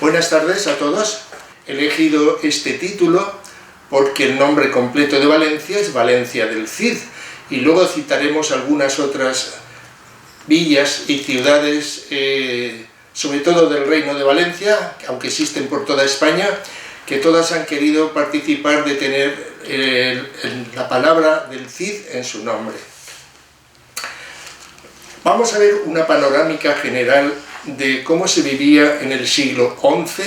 Buenas tardes a todos. He elegido este título porque el nombre completo de Valencia es Valencia del Cid, y luego citaremos algunas otras villas y ciudades, sobre todo del Reino de Valencia, aunque existen por toda España, que todas han querido participar de tener la palabra del Cid en su nombre. Vamos a ver una panorámica general de cómo se vivía en el siglo XI,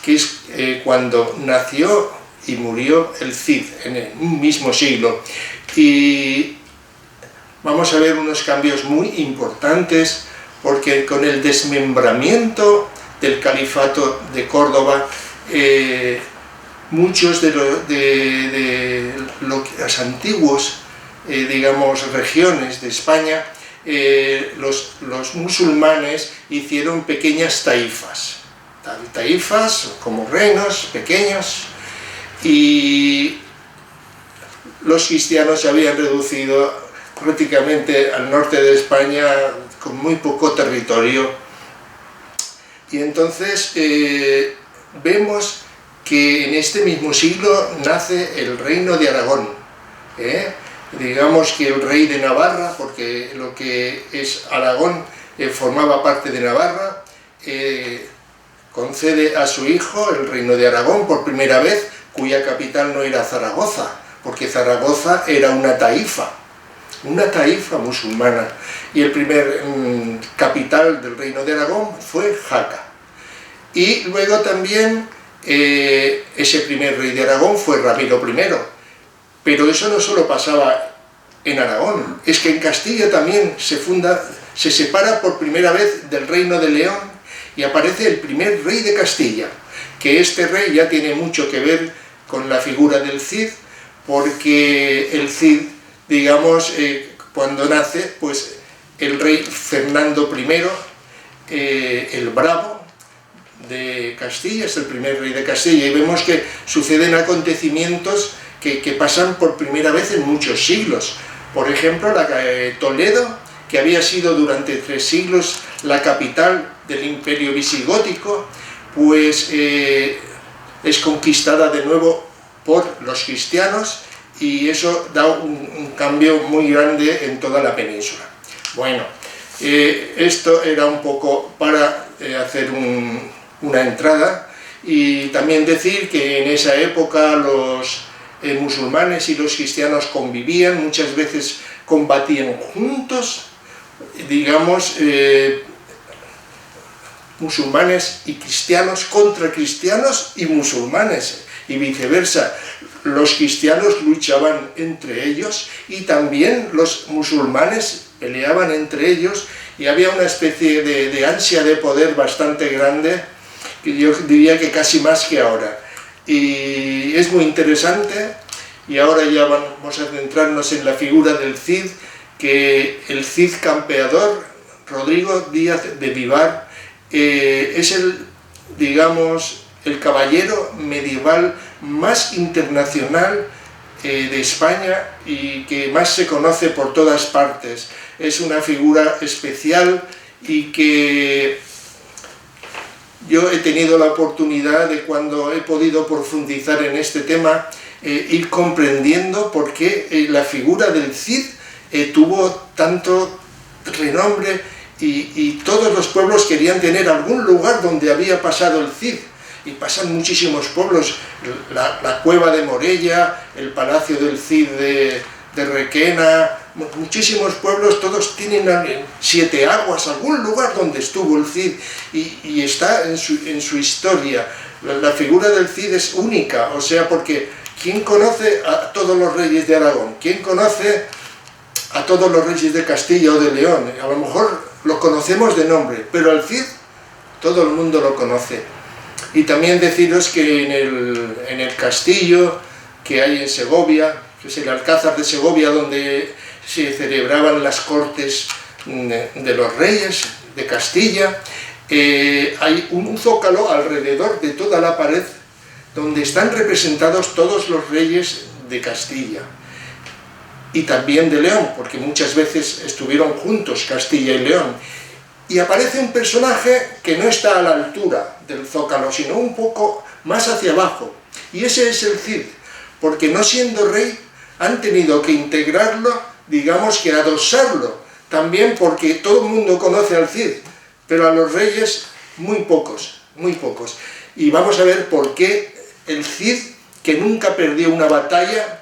que es cuando nació y murió el Cid, en el mismo siglo. Y vamos a ver unos cambios muy importantes, porque con el desmembramiento del califato de Córdoba, muchos de las antiguas, digamos, regiones de España, los musulmanes hicieron pequeñas taifas como reinos pequeños, y los cristianos se habían reducido prácticamente al norte de España con muy poco territorio. Y entonces vemos que en este mismo siglo nace el reino de Aragón, digamos que el rey de Navarra, porque lo que es Aragón formaba parte de Navarra, concede a su hijo el reino de Aragón por primera vez, cuya capital no era Zaragoza, porque Zaragoza era una taifa musulmana, y el primer capital del reino de Aragón fue Jaca. Y luego también ese primer rey de Aragón fue Ramiro I. Pero eso no solo pasaba en Aragón, es que en Castilla también se separa por primera vez del reino de León y aparece el primer rey de Castilla, que este rey ya tiene mucho que ver con la figura del Cid, porque el Cid, digamos, cuando nace, pues el rey Fernando I, el Bravo de Castilla, es el primer rey de Castilla, y vemos que suceden acontecimientos que pasan por primera vez en muchos siglos. Por ejemplo, Toledo, que había sido durante 3 siglos la capital del imperio visigótico, pues es conquistada de nuevo por los cristianos, y eso da un cambio muy grande en toda la península. Bueno, esto era un poco para hacer una entrada, y también decir que en esa época los musulmanes y los cristianos convivían, muchas veces combatían juntos, digamos, musulmanes y cristianos contra cristianos y musulmanes, y viceversa. Los cristianos luchaban entre ellos y también los musulmanes peleaban entre ellos, y había una especie de ansia de poder bastante grande, que yo diría que casi más que ahora. Y es muy interesante, y ahora ya vamos a centrarnos en la figura del Cid, que el Cid campeador, Rodrigo Díaz de Vivar, es el caballero medieval más internacional de España, y que más se conoce por todas partes. Es una figura especial, y que yo he tenido la oportunidad de, cuando he podido profundizar en este tema, ir comprendiendo por qué la figura del Cid tuvo tanto renombre, y todos los pueblos querían tener algún lugar donde había pasado el Cid, y pasan muchísimos pueblos, la cueva de Morella, el palacio del Cid de Requena, muchísimos pueblos, todos tienen 7 aguas, algún lugar donde estuvo el Cid, y está en su historia. La figura del Cid es única, o sea, porque ¿quién conoce a todos los reyes de Aragón? ¿Quién conoce a todos los reyes de Castilla o de León? A lo mejor lo conocemos de nombre, pero al Cid todo el mundo lo conoce. Y también deciros que en el castillo que hay en Segovia, que es el Alcázar de Segovia, donde se celebraban las cortes de los reyes de Castilla, hay un zócalo alrededor de toda la pared donde están representados todos los reyes de Castilla y también de León, porque muchas veces estuvieron juntos Castilla y León. y aparece un personaje que no está a la altura del Zócalo, sino un poco más hacia abajo, y ese es el Cid, porque no siendo rey han tenido que integrarlo, digamos que adosarlo, también porque todo el mundo conoce al Cid, pero a los reyes muy pocos, muy pocos. Y vamos a ver por qué el Cid, que nunca perdió una batalla,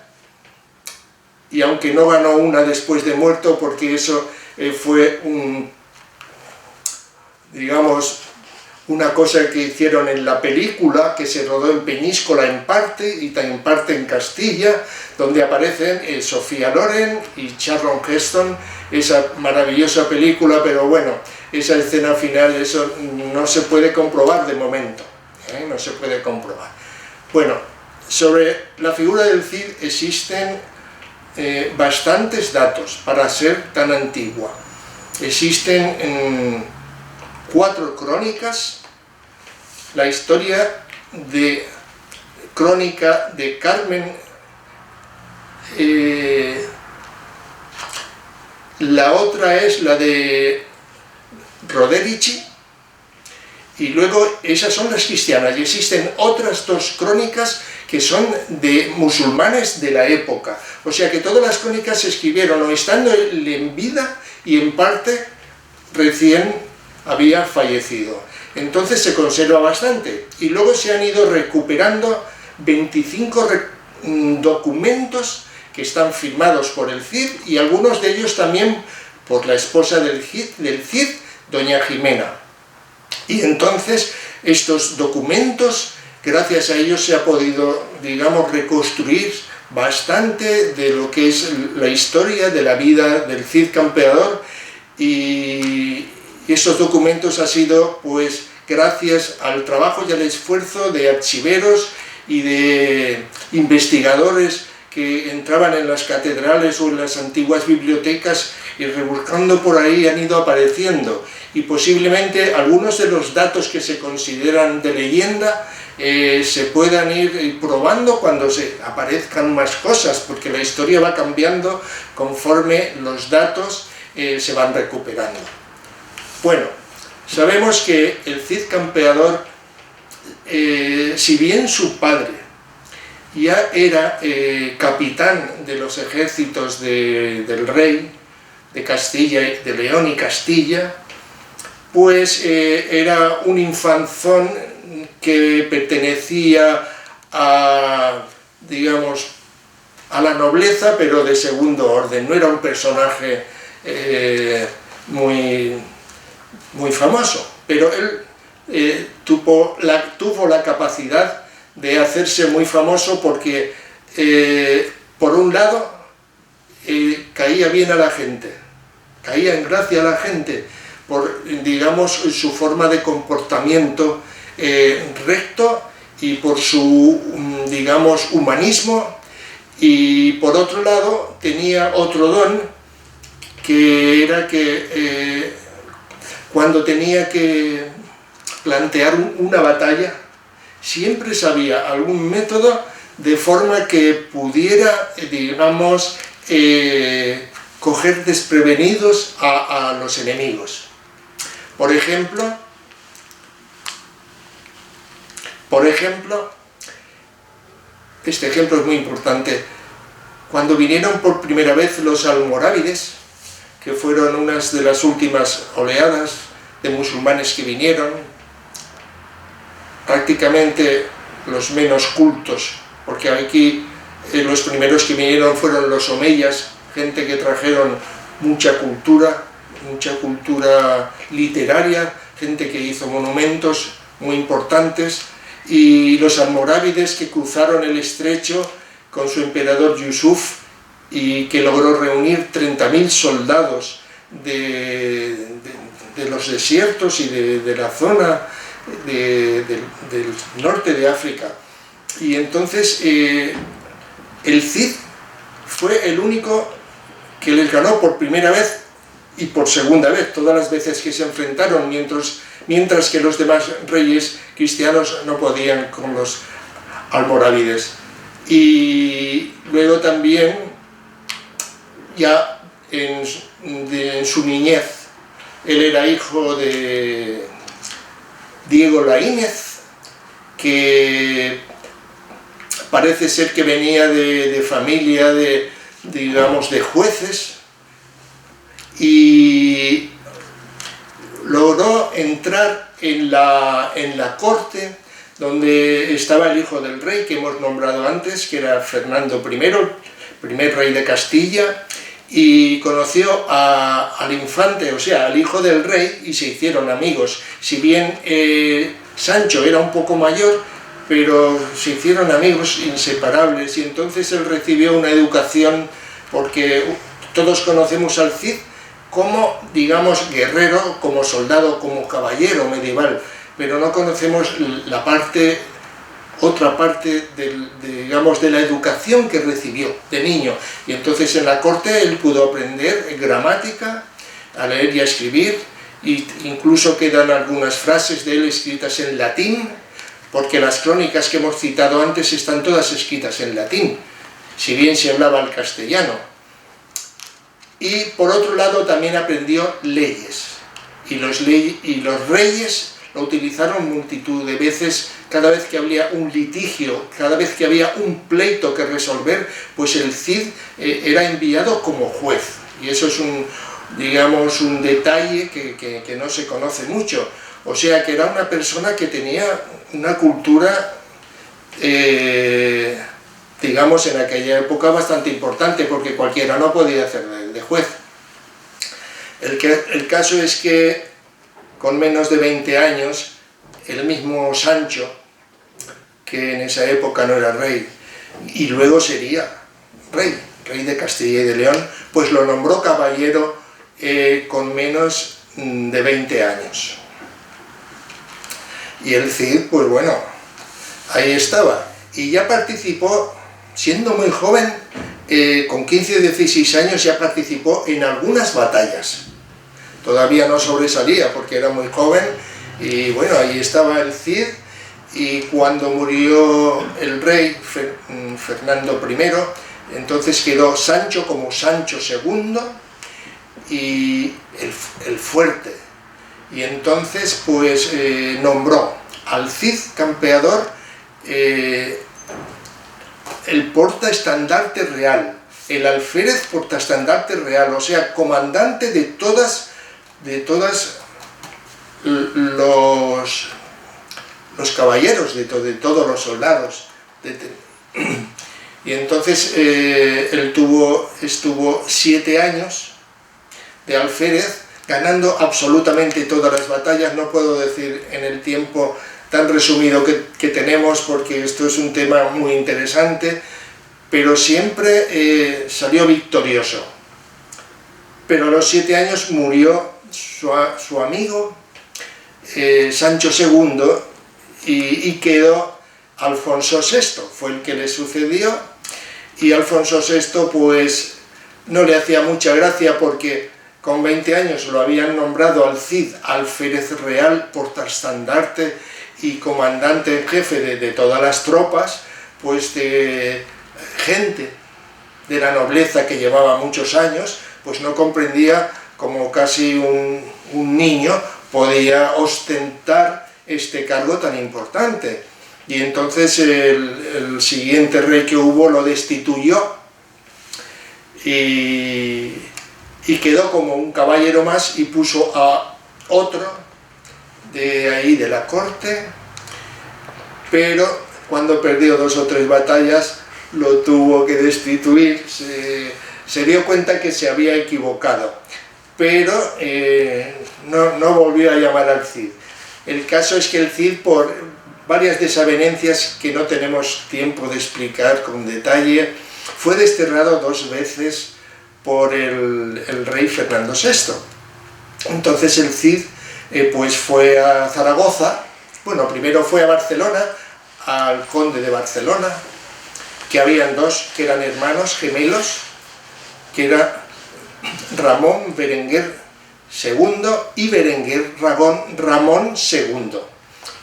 y aunque no ganó una después de muerto, porque eso fue digamos, una cosa que hicieron en la película, que se rodó en Peñíscola en parte, y en parte en Castilla, donde aparecen Sofía Loren y Charlton Heston, esa maravillosa película, pero bueno, esa escena final, eso no se puede comprobar de momento, no se puede comprobar. Bueno, sobre la figura del Cid existen bastantes datos para ser tan antigua. Existen 4 crónicas, la historia de crónica de Carmen, la otra es la de Roderici, y luego esas son las cristianas, y existen otras 2 crónicas que son de musulmanes de la época, o sea que todas las crónicas se escribieron o estando en vida y en parte recién había fallecido. Entonces se conserva bastante, y luego se han ido recuperando 25 documentos que están firmados por el Cid, y algunos de ellos también por la esposa del Cid, doña Jimena. Y entonces estos documentos, gracias a ellos se ha podido, digamos, reconstruir bastante de lo que es la historia de la vida del Cid campeador, y estos documentos ha sido pues gracias al trabajo y al esfuerzo de archiveros y de investigadores que entraban en las catedrales o en las antiguas bibliotecas y rebuscando por ahí han ido apareciendo, y posiblemente algunos de los datos que se consideran de leyenda se puedan ir probando cuando se aparezcan más cosas, porque la historia va cambiando conforme los datos se van recuperando. Bueno, sabemos que el Cid campeador, si bien su padre ya era capitán de los ejércitos del rey de Castilla, de León y Castilla, pues era un infanzón que pertenecía a, digamos, a la nobleza, pero de segundo orden. No era un personaje muy famoso, pero él tuvo la capacidad de hacerse muy famoso porque, por un lado, caía bien a la gente, caía en gracia a la gente, por, digamos, su forma de comportamiento recto y por su, digamos, humanismo, y por otro lado tenía otro don, que era que cuando tenía que plantear una batalla, siempre sabía algún método de forma que pudiera, digamos, coger desprevenidos a los enemigos. Por ejemplo, este ejemplo es muy importante. Cuando vinieron por primera vez los almorávides, que fueron unas de las últimas oleadas de musulmanes que vinieron, prácticamente los menos cultos, porque aquí los primeros que vinieron fueron los omeyas, gente que trajeron mucha cultura literaria, gente que hizo monumentos muy importantes, y los almorávides que cruzaron el estrecho con su emperador Yusuf y que logró reunir 30.000 soldados de los desiertos y de la zona del norte de África. Y entonces el Cid fue el único que les ganó por primera vez y por segunda vez, todas las veces que se enfrentaron, mientras que los demás reyes cristianos no podían con los almorávides. Y luego también, ya en su niñez, Él era hijo de Diego Laínez, que parece ser que venía de familia digamos, de jueces, y logró entrar en la corte donde estaba el hijo del rey que hemos nombrado antes, que era Fernando I, primer rey de Castilla, y conoció al infante, o sea, al hijo del rey, y se hicieron amigos. Si bien Sancho era un poco mayor, pero se hicieron amigos inseparables, y entonces él recibió una educación, porque todos conocemos al Cid como, digamos, guerrero, como soldado, como caballero medieval, pero no conocemos otra parte digamos, de la educación que recibió de niño. Y entonces en la corte él pudo aprender gramática, a leer y a escribir, e incluso quedan algunas frases de él escritas en latín, porque las crónicas que hemos citado antes están todas escritas en latín, si bien se hablaba el castellano. Y por otro lado también aprendió leyes, y los reyes lo utilizaron multitud de veces. Cada vez que había un litigio, cada vez que había un pleito que resolver, pues el Cid era enviado como juez, y eso es digamos, un detalle que no se conoce mucho. O sea que era una persona que tenía una cultura, digamos, en aquella época bastante importante, porque cualquiera no podía hacer de juez. El caso es que con menos de 20 años, el mismo Sancho, que en esa época no era rey, y luego sería rey de Castilla y de León, pues lo nombró caballero con menos de 20 años. Y el Cid, pues bueno, ahí estaba. Y ya participó, siendo muy joven, con 15 o 16 años ya participó en algunas batallas. Todavía no sobresalía porque era muy joven, y bueno, ahí estaba el Cid. Y cuando murió el rey Fernando I, entonces quedó Sancho como Sancho II, y el fuerte. Y entonces pues nombró al Cid campeador el portaestandarte real, el alférez portaestandarte real, o sea, comandante de todos los caballeros, de todos los soldados. Y entonces él estuvo 7 años de alférez, ganando absolutamente todas las batallas. No puedo decir en el tiempo tan resumido que tenemos, porque esto es un tema muy interesante, pero siempre salió victorioso. Pero a los 7 años murió su amigo Sancho II, y quedó Alfonso VI, fue el que le sucedió, y Alfonso VI pues no le hacía mucha gracia, porque con 20 años lo habían nombrado al Cid alférez real, portaestandarte y comandante en jefe de todas las tropas, pues de gente de la nobleza que llevaba muchos años, pues no comprendía cómo casi un niño podía ostentar este cargo tan importante. Y entonces el siguiente rey que hubo lo destituyó, y quedó como un caballero más, y puso a otro de ahí de la corte, pero cuando perdió 2 o 3 batallas lo tuvo que destituir. Se dio cuenta que se había equivocado, pero no volvió a llamar al Cid. El caso es que el Cid, por varias desavenencias que no tenemos tiempo de explicar con detalle, fue desterrado 2 veces por el rey Fernando VI. Entonces el Cid pues fue a Zaragoza. Bueno, primero fue a Barcelona, al conde de Barcelona, que habían 2 que eran hermanos gemelos, que era Ramón Berenguer II y Berenguer Ramón II.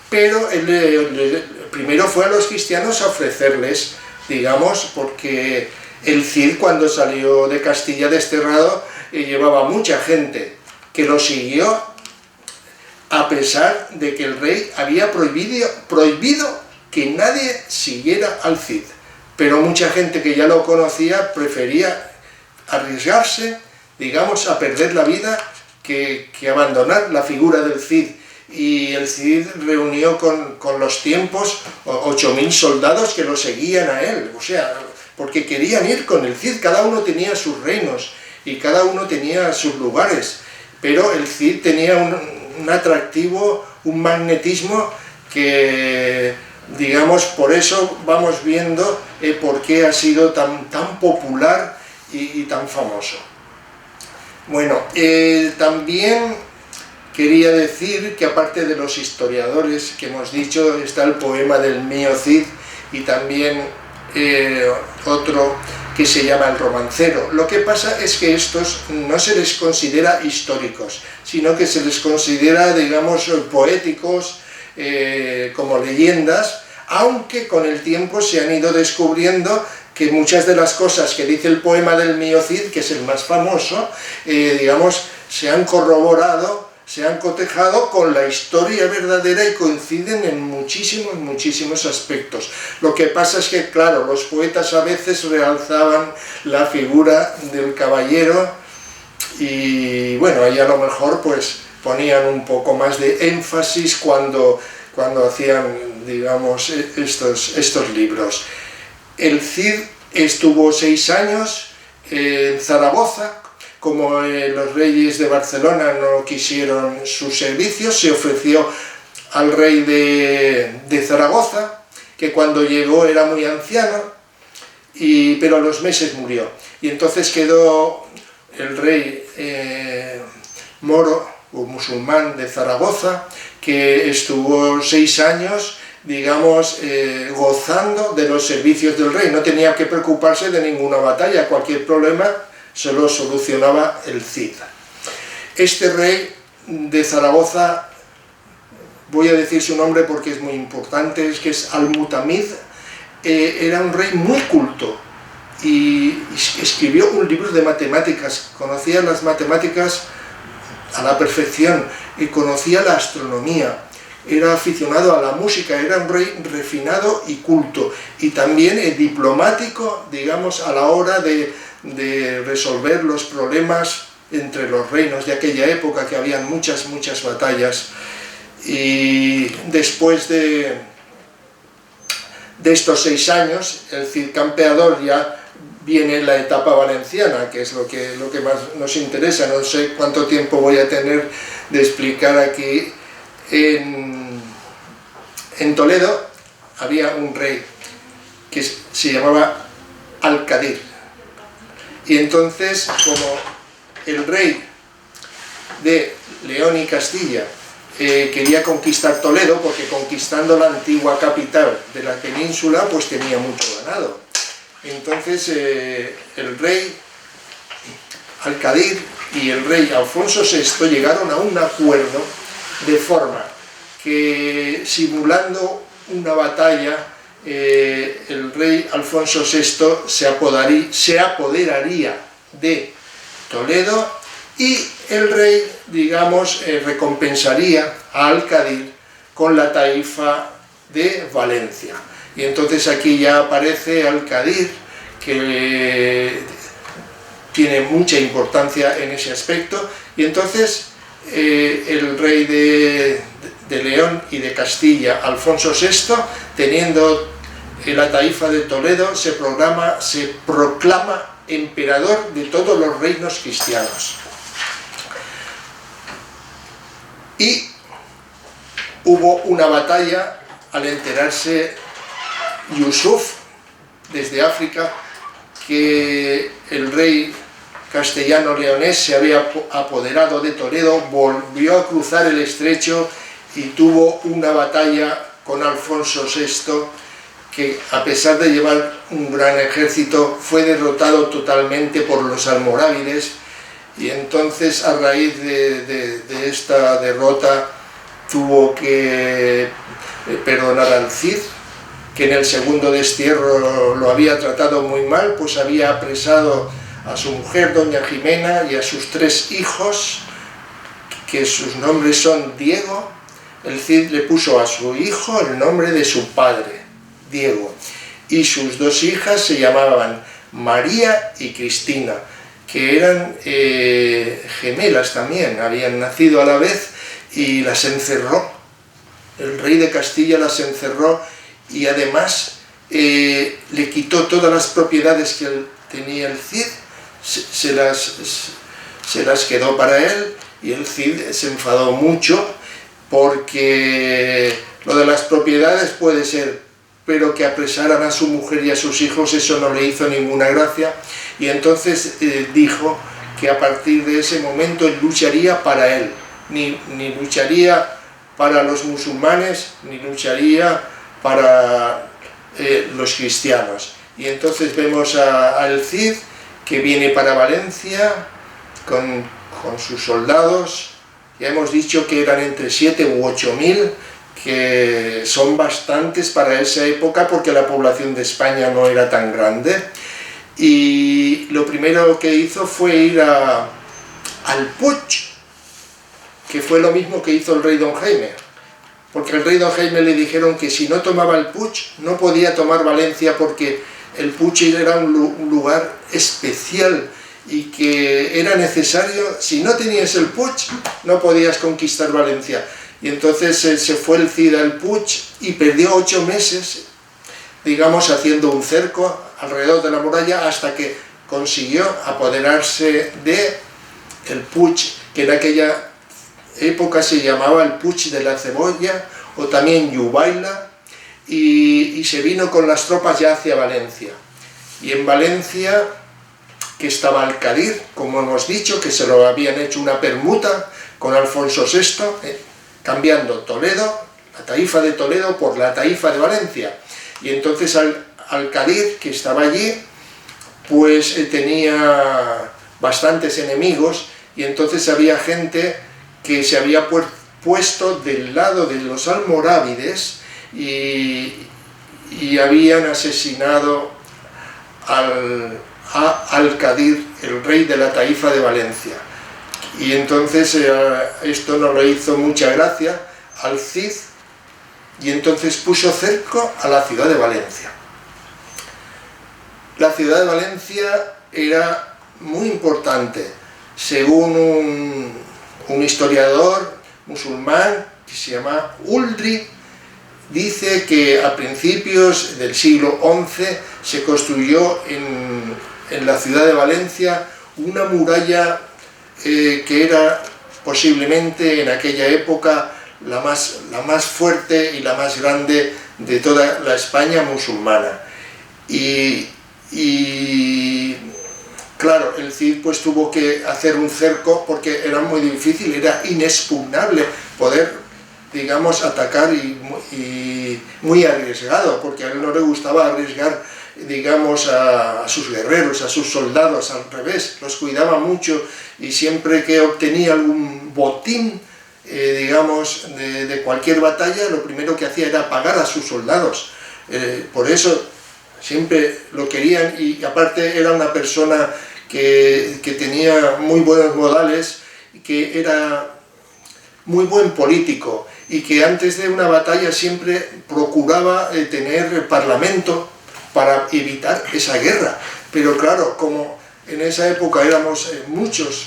Pero él primero fue a los cristianos a ofrecerles, digamos, porque el Cid, cuando salió de Castilla desterrado, llevaba mucha gente que lo siguió a pesar de que el rey había prohibido que nadie siguiera al Cid. Pero mucha gente que ya lo conocía prefería arriesgarse, digamos, a perder la vida que abandonar la figura del Cid. Y el Cid reunió con los tiempos 8.000 soldados que lo seguían a él, o sea, porque querían ir con el Cid. Cada uno tenía sus reinos y cada uno tenía sus lugares, pero el Cid tenía un atractivo, un magnetismo que, digamos, por eso vamos viendo por qué ha sido tan popular y tan famoso. Bueno, también quería decir que aparte de los historiadores que hemos dicho, está el poema del mío Cid y también otro que se llama El romancero. Lo que pasa es que estos no se les considera históricos, sino que se les considera, digamos, poéticos, como leyendas, aunque con el tiempo se han ido descubriendo que muchas de las cosas que dice el poema del mío Cid, que es el más famoso, digamos, se han corroborado, se han cotejado con la historia verdadera y coinciden en muchísimos aspectos. Lo que pasa es que, claro, los poetas a veces realzaban la figura del caballero y, bueno, ahí a lo mejor pues ponían un poco más de énfasis cuando hacían, digamos, estos libros. El Cid estuvo 6 años en Zaragoza. Como los reyes de Barcelona no quisieron sus servicios, se ofreció al rey de Zaragoza, que cuando llegó era muy anciano, pero a los meses murió. Y entonces quedó el rey moro o musulmán de Zaragoza, que estuvo 6 años, digamos, gozando de los servicios del rey. No tenía que preocuparse de ninguna batalla, cualquier problema se lo solucionaba el Cid. Este rey de Zaragoza, voy a decir su nombre porque es muy importante, es que es Al-Mutamid, era un rey muy culto y escribió un libro de matemáticas, conocía las matemáticas a la perfección y conocía la astronomía, era aficionado a la música, era un rey refinado y culto, y también diplomático, digamos, a la hora de resolver los problemas entre los reinos de aquella época, que habían muchas batallas. Y después de estos 6 años, el Cid campeador, ya viene la etapa valenciana, que es lo que más nos interesa. No sé cuánto tiempo voy a tener de explicar aquí. En Toledo había un rey que se llamaba Al-Qadir. Y entonces, como el rey de León y Castilla quería conquistar Toledo, porque conquistando la antigua capital de la península, pues tenía mucho ganado. Entonces el rey Al-Qadir y el rey Alfonso VI llegaron a un acuerdo de forma que, simulando una batalla, el rey Alfonso VI se apoderaría de Toledo y el rey, digamos, recompensaría a Al-Qadir con la taifa de Valencia. Y entonces aquí ya aparece Al-Qadir, que tiene mucha importancia en ese aspecto, y entonces el rey de León y de Castilla, Alfonso VI, teniendo la taifa de Toledo, se proclama emperador de todos los reinos cristianos. Y hubo una batalla al enterarse Yusuf desde África que el rey castellano-leonés se había apoderado de Toledo, volvió a cruzar el estrecho y tuvo una batalla con Alfonso VI, que a pesar de llevar un gran ejército fue derrotado totalmente por los almorávides, y entonces a raíz de esta derrota tuvo que perdonar al Cid, que en el segundo destierro lo había tratado muy mal, pues había apresado a su mujer, doña Jimena, y a sus 3 hijos, que sus nombres son Diego, el Cid le puso a su hijo el nombre de su padre, Diego, y sus dos hijas se llamaban María y Cristina, que eran gemelas también, habían nacido a la vez, y las encerró. El rey de Castilla las encerró y además le quitó todas las propiedades que tenía el Cid, se las quedó para él, y el Cid se enfadó mucho porque lo de las propiedades puede ser, pero que apresaran a su mujer y a sus hijos, eso no le hizo ninguna gracia, y entonces dijo que a partir de ese momento él lucharía para él, ni lucharía para los musulmanes, ni lucharía para los cristianos. Y entonces vemos al Cid que viene para Valencia con sus soldados. Ya hemos dicho que eran entre 7 u 8.000, que son bastantes para esa época porque la población de España no era tan grande. Y lo primero que hizo fue ir al Puig, que fue lo mismo que hizo el rey Don Jaime, porque al rey Don Jaime le dijeron que si no tomaba el Puig no podía tomar Valencia, porque el Puig era un lugar especial y que era necesario, si no tenías el Puig no podías conquistar Valencia. Y entonces se fue el Cid al Puig y perdió 8 meses, digamos, haciendo un cerco alrededor de la muralla hasta que consiguió apoderarse de el Puig, que en aquella época se llamaba el Puig de la Cebolla o también Yubaila, y se vino con las tropas ya hacia Valencia. Y en Valencia, que estaba Alcadir, como hemos dicho, que se lo habían hecho una permuta con Alfonso VI, cambiando Toledo, la taifa de Toledo por la taifa de Valencia. Y entonces Alcadir, que estaba allí, pues tenía bastantes enemigos, y entonces había gente que se había puesto del lado de los almorávides y habían asesinado a Alcadir, el rey de la taifa de Valencia. Y entonces esto no le hizo mucha gracia al Cid, y entonces puso cerco a la ciudad de Valencia. La ciudad de Valencia era muy importante, según un historiador musulmán que se llama Uldri. Dice que a principios del siglo XI se construyó en la ciudad de Valencia una muralla que era posiblemente en aquella época la más fuerte y la más grande de toda la España musulmana. Y claro, el Cid pues tuvo que hacer un cerco porque era muy difícil, era inexpugnable poder, digamos, atacar, y muy arriesgado, porque a él no le gustaba arriesgar, digamos, a sus guerreros, a sus soldados, al revés, los cuidaba mucho, y siempre que obtenía algún botín, digamos, de cualquier batalla, lo primero que hacía era pagar a sus soldados. Por eso siempre lo querían, y aparte era una persona que tenía muy buenos modales, que era muy buen político, y que antes de una batalla siempre procuraba tener parlamento para evitar esa guerra. Pero claro, como en esa época éramos muchos,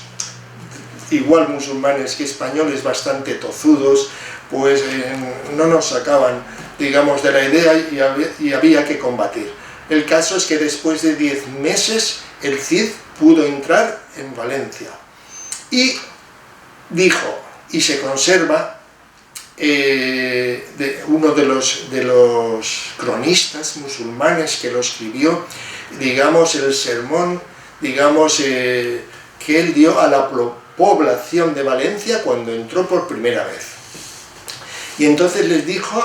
igual musulmanes que españoles, bastante tozudos, pues no nos sacaban, digamos, de la idea, y había que combatir. El caso es que después de 10 meses el Cid pudo entrar en Valencia, y dijo, y se conserva, uno de los cronistas musulmanes que lo escribió, digamos, el sermón, digamos, que él dio a la población de Valencia cuando entró por primera vez. Y entonces les dijo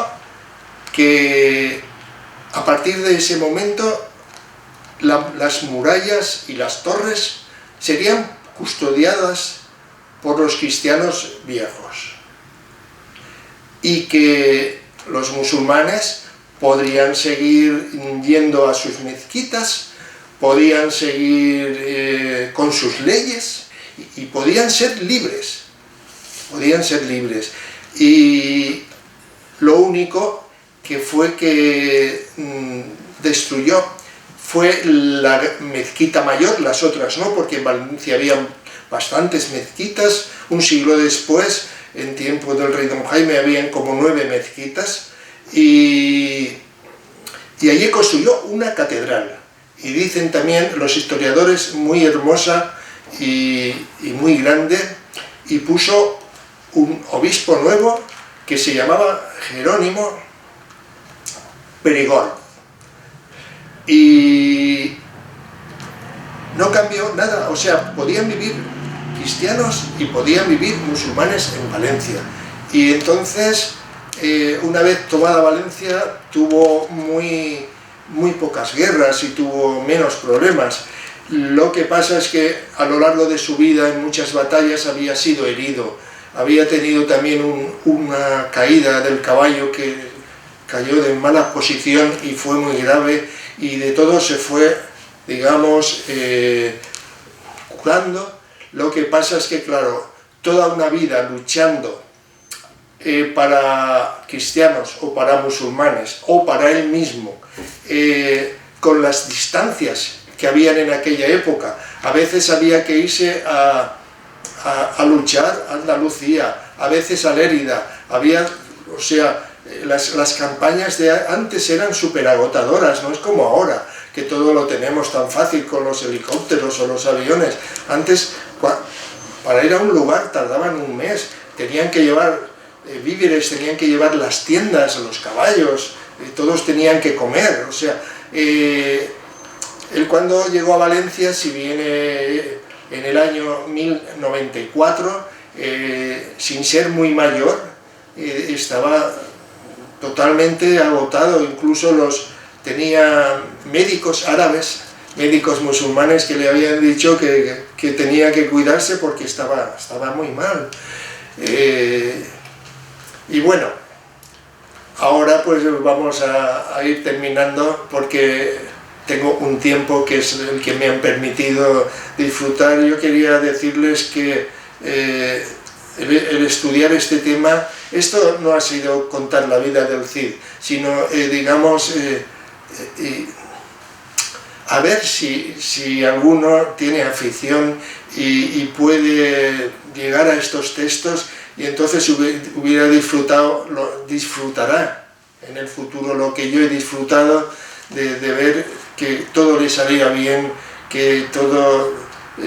que a partir de ese momento las murallas y las torres serían custodiadas por los cristianos viejos, y que los musulmanes podrían seguir yendo a sus mezquitas, podían seguir con sus leyes, y podían ser libres. podían ser libres. Y lo único que fue que destruyó fue la mezquita mayor, las otras no, porque en Valencia había bastantes mezquitas. Un siglo después, en tiempo del rey Don Jaime, habían como 9 mezquitas, y allí construyó una catedral. Y dicen también los historiadores, muy hermosa y muy grande, y puso un obispo nuevo que se llamaba Jerónimo Perigord. Y no cambió nada, o sea, podían vivir cristianos y podían vivir musulmanes en Valencia. Y entonces, una vez tomada Valencia, tuvo muy pocas guerras y tuvo menos problemas. Lo que pasa es que a lo largo de su vida, en muchas batallas, había sido herido. Había tenido también una caída del caballo que cayó de mala posición y fue muy grave, y de todo se fue, digamos, curando. Lo que pasa es que, claro, toda una vida luchando para cristianos o para musulmanes o para él mismo, con las distancias que habían en aquella época, a veces había que irse a luchar a Andalucía, a veces a Lérida, o sea, las campañas de antes eran súper agotadoras, no es como ahora, que todo lo tenemos tan fácil con los helicópteros o los aviones. Antes, para ir a un lugar tardaban un mes, tenían que llevar víveres, tenían que llevar las tiendas, los caballos, todos tenían que comer. O sea, él cuando llegó a Valencia, si viene en el año 1094, sin ser muy mayor, estaba totalmente agotado. Incluso tenía médicos árabes, médicos musulmanes, que le habían dicho que tenía que cuidarse porque estaba muy mal. Y bueno, ahora pues vamos a ir terminando, porque tengo un tiempo que es el que me han permitido disfrutar. Yo quería decirles que el estudiar este tema, esto no ha sido contar la vida del Cid, sino, digamos, a ver si alguno tiene afición y puede llegar a estos textos, y entonces disfrutará en el futuro lo que yo he disfrutado de ver que todo le salía bien, que todo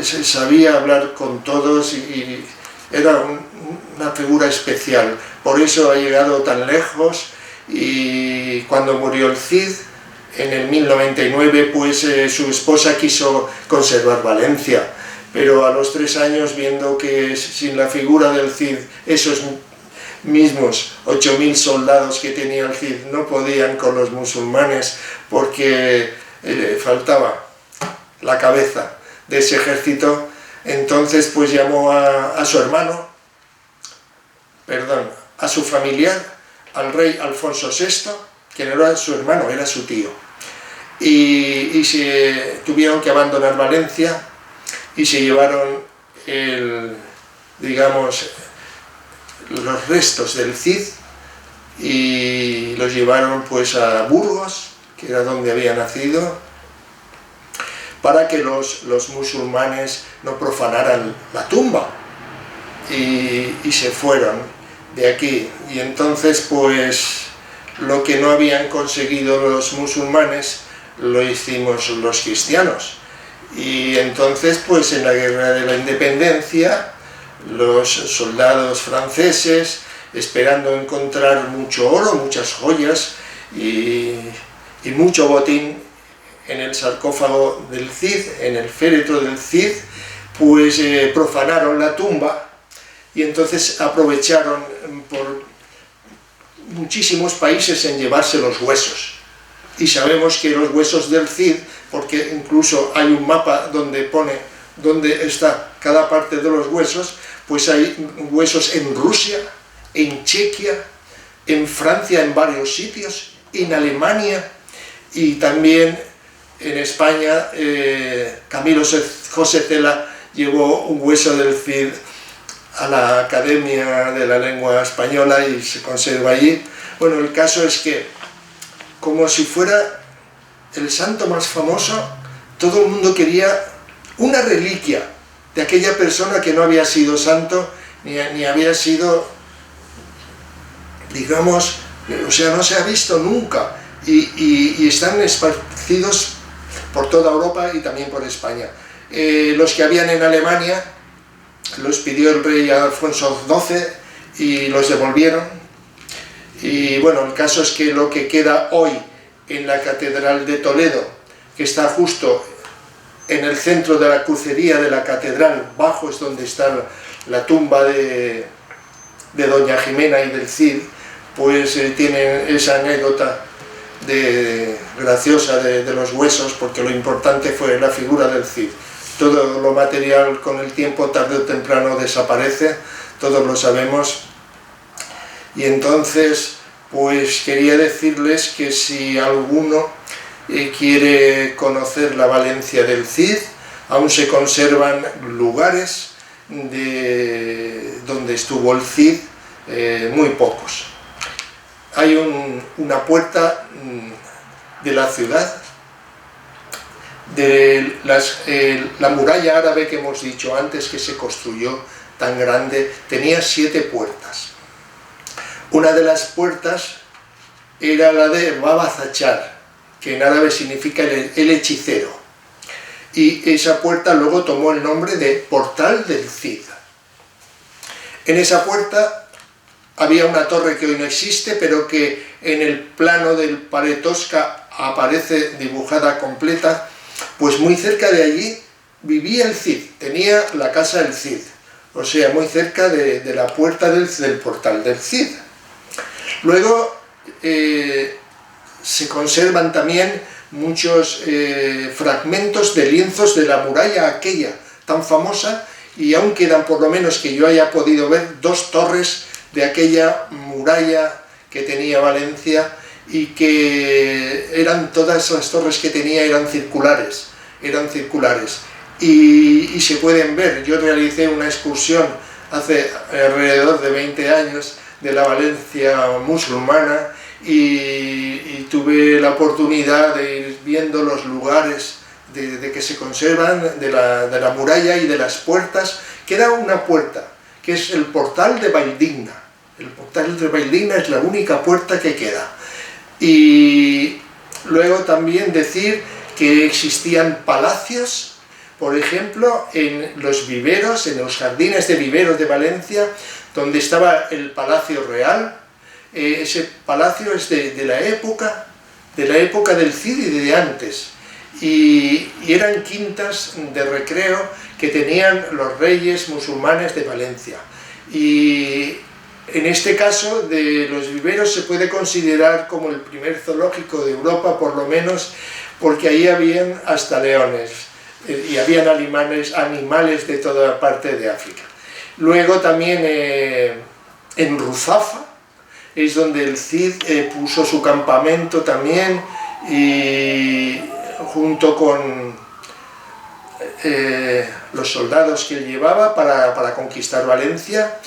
sabía hablar con todos, y era una figura especial. Por eso ha llegado tan lejos. Y cuando murió el Cid, en el 1099, pues su esposa quiso conservar Valencia, pero a los 3 años, viendo que sin la figura del Cid, esos mismos 8000 soldados que tenía el Cid no podían con los musulmanes, porque faltaba la cabeza de ese ejército, entonces pues llamó a su hermano, a su familiar, al rey Alfonso VI, que no era su hermano, era su tío, y se tuvieron que abandonar Valencia, y se llevaron los restos del Cid, y los llevaron pues a Burgos, que era donde había nacido, para que los musulmanes no profanaran la tumba, y se fueron de aquí. Y entonces pues lo que no habían conseguido los musulmanes lo hicimos los cristianos. Y entonces pues en la guerra de la independencia, los soldados franceses, esperando encontrar mucho oro, muchas joyas y mucho botín en el sarcófago del Cid, en el féretro del Cid, pues profanaron la tumba, y entonces aprovecharon por muchísimos países en llevarse los huesos. Y sabemos que los huesos del Cid, porque incluso hay un mapa donde pone dónde está cada parte de los huesos, pues hay huesos en Rusia, en Chequia, en Francia, en varios sitios, en Alemania, y también en España. Camilo José Cela llevó un hueso del Cid a la Academia de la Lengua Española y se conserva allí. Bueno, el caso es que, como si fuera el santo más famoso, todo el mundo quería una reliquia de aquella persona que no había sido santo, ni había sido, digamos, o sea, no se ha visto nunca, y están esparcidos por toda Europa y también por España. Los que habían en Alemania los pidió el rey Alfonso XII y los devolvieron. Y bueno, el caso es que lo que queda hoy en la Catedral de Toledo, que está justo en el centro de la crucería de la catedral, bajo es donde está la tumba de doña Jimena y del Cid, pues tienen esa anécdota graciosa de los huesos, porque lo importante fue la figura del Cid. Todo lo material con el tiempo, tarde o temprano, desaparece, todos lo sabemos. Y entonces, pues quería decirles que si alguno quiere conocer la Valencia del Cid, aún se conservan lugares donde estuvo el Cid, muy pocos. Hay una puerta de la ciudad, la muralla árabe que hemos dicho antes, que se construyó tan grande, tenía 7 puertas. Una de las puertas era la de Baba Zachar, que en árabe significa el hechicero, y esa puerta luego tomó el nombre de Portal del Cid. En esa puerta había una torre que hoy no existe, pero que en el plano del Pared Tosca aparece dibujada completa. Pues muy cerca de allí vivía el Cid, tenía la casa del Cid, o sea, muy cerca de la puerta del Portal del Cid. Luego se conservan también muchos fragmentos de lienzos de la muralla aquella tan famosa, y aún quedan, por lo menos que yo haya podido ver, 2 torres de aquella muralla que tenía Valencia, y que todas las torres que tenía eran circulares, y se pueden ver. Yo realicé una excursión hace alrededor de 20 años de la Valencia musulmana, y tuve la oportunidad de ir viendo los lugares de que se conservan, de la muralla y de las puertas. Queda una puerta, que es el Portal de Valldigna. El Portal de Valldigna es la única puerta que queda. Y luego también decir que existían palacios, por ejemplo, en los viveros, en los jardines de viveros de Valencia, donde estaba el Palacio Real. Ese palacio es de la época del Cid y de antes, y eran quintas de recreo que tenían los reyes musulmanes de Valencia. Y en este caso de los viveros se puede considerar como el primer zoológico de Europa, por lo menos, porque ahí habían hasta leones y habían animales de toda parte de África. Luego también en Ruzafa es donde el Cid puso su campamento también, y junto con los soldados que él llevaba para conquistar Valencia.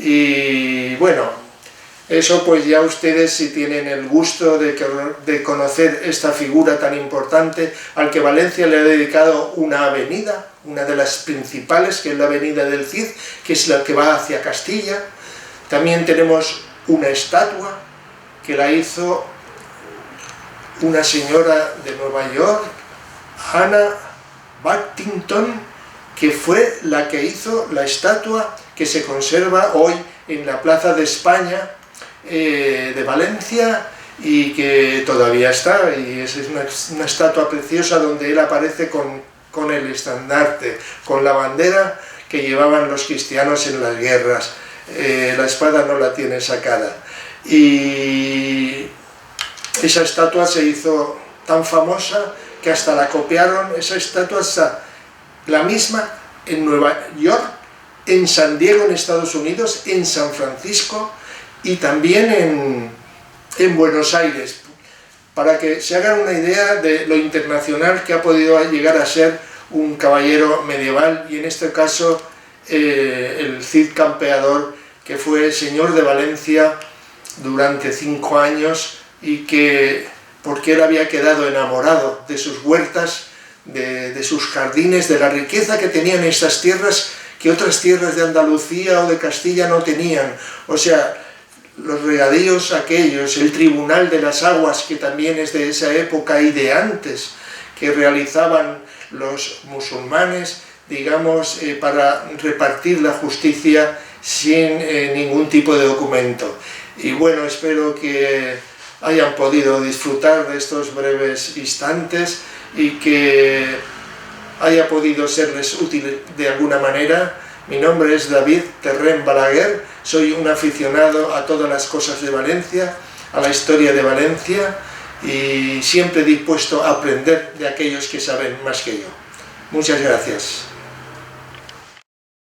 Y bueno, eso pues ya ustedes, si tienen el gusto de conocer esta figura tan importante, al que Valencia le ha dedicado una avenida, una de las principales, que es la Avenida del Cid, que es la que va hacia Castilla. También tenemos una estatua que la hizo una señora de Nueva York, Hannah Bartington, que fue la que hizo la estatua que se conserva hoy en la Plaza de España de Valencia, y que todavía está, y es una estatua preciosa donde él aparece con el estandarte, con la bandera que llevaban los cristianos en las guerras. La espada no la tiene sacada, y esa estatua se hizo tan famosa que hasta la copiaron. Esa estatua está la misma en Nueva York, en San Diego en Estados Unidos, en San Francisco y también en Buenos Aires, para que se hagan una idea de lo internacional que ha podido llegar a ser un caballero medieval, y en este caso el Cid Campeador, que fue señor de Valencia durante 5 años y que, porque él había quedado enamorado de sus huertas, de sus jardines, de la riqueza que tenían estas tierras que otras tierras de Andalucía o de Castilla no tenían. O sea, los regadíos aquellos, el Tribunal de las Aguas, que también es de esa época y de antes, que realizaban los musulmanes, digamos, para repartir la justicia sin ningún tipo de documento. Y bueno, espero que hayan podido disfrutar de estos breves instantes y que haya podido serles útil de alguna manera. Mi nombre es David Terrén Balaguer, soy un aficionado a todas las cosas de Valencia, a la historia de Valencia, y siempre dispuesto a aprender de aquellos que saben más que yo. Muchas gracias.